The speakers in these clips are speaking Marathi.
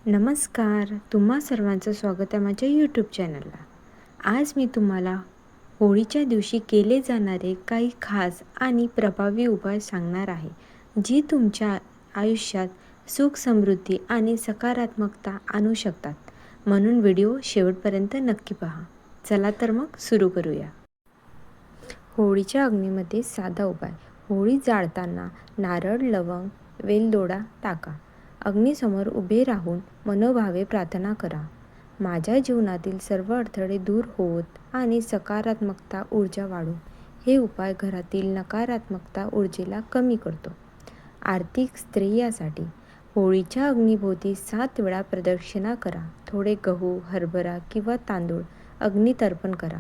नमस्कार, तुम्हा सर्वांचं स्वागत आहे माझ्या यूट्यूब चॅनलला. आज मी तुम्हाला होळीच्या दिवशी केले जाणारे काही खास आणि प्रभावी उपाय सांगणार आहे, जी तुमच्या आयुष्यात सुख, समृद्धी आणि सकारात्मकता आणू शकतात. म्हणून व्हिडिओ शेवटपर्यंत नक्की पहा. चला तर मग सुरू करूया. होळीच्या अग्नीमध्ये साधा उपाय. होळी जाळताना नारळ, लवंग, वेलदोडा टाका. अग्नीसमोर उभे राहून मनोभावे प्रार्थना करा. माझ्या जीवनातील सर्व अडथळे दूर होत आणि सकारात्मकता ऊर्जा वाढो. हे उपाय घरातील नकारात्मकता ऊर्जेला कमी करतो. आर्थिक स्त्रियांसाठी होळीच्या अग्नीभोवती 7 वेळा प्रदक्षिणा करा. थोडे गहू, हरभरा किंवा तांदूळ अग्नीत अर्पण करा.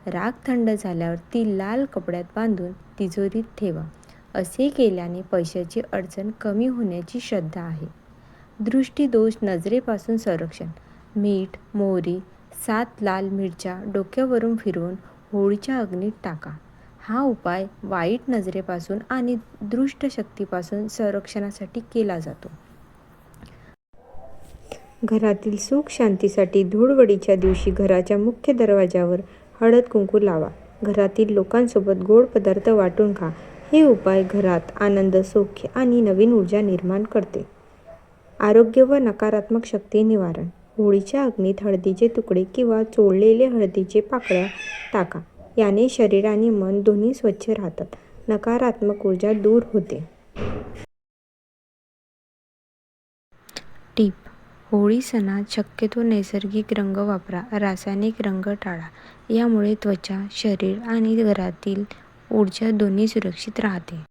राख थंड झाल्यावर ती लाल कपड्यात बांधून तिजोरीत ठेवा. असे केल्याने पैशाची अडचण कमी होण्याची श्रद्धा आहे. दृष्टीदोष, नजरेपासून संरक्षण. मीठ, मोहरी, 7 लाल मिरच्या डोक्यावरून फिरवून होळीच्या अग्नीत टाका. हा उपाय वाईट नजरेपासून आणि दुष्ट शक्तीपासून संरक्षणासाठी केला जातो. घरातील सुख शांतीसाठी धुळवडीच्या दिवशी घराच्या मुख्य दरवाजावर हळद कुंकू लावा. घरातील लोकांसोबत गोड पदार्थ वाटून खा. हे उपाय घरात आनंद, सौख्य आणि नवीन ऊर्जा निर्माण करते. आरोग्य व नकारात्मक शक्ती निवारण. होळीच्या अग्नीत हळदीचे तुकडे किंवा चोळलेले हळदीचे पाकळ्या टाका. याने शरीर आणि मन दोन्ही स्वच्छ राहतात. नकारात्मक ऊर्जा दूर होते. टीप: होळी सणात शक्यतो नैसर्गिक रंग वापरा. रासायनिक रंग टाळा. यामुळे त्वचा, शरीर आणि घरातील ऊर्जा दोन्ही सुरक्षित राहते.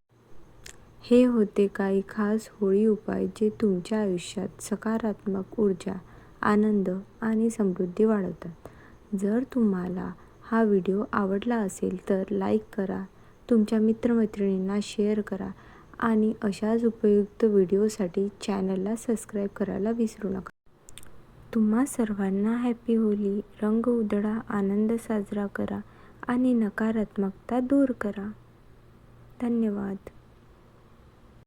हे होते काही खास होळी उपाय जे तुमच्या आयुष्यात सकारात्मक ऊर्जा, आनंद आणि समृद्धी वाढवतात. जर तुम्हाला हा व्हिडिओ आवडला असेल तर लाईक करा, तुमच्या मित्रमैत्रिणींना शेअर करा आणि अशाच उपयुक्त व्हिडिओसाठी चॅनलला सबस्क्राईब करायला विसरू नका. तुम्हा सर्वांना हॅपी होळी. रंग उधळा, आनंद साजरा करा आणि नकारात्मकता दूर करा. धन्यवाद.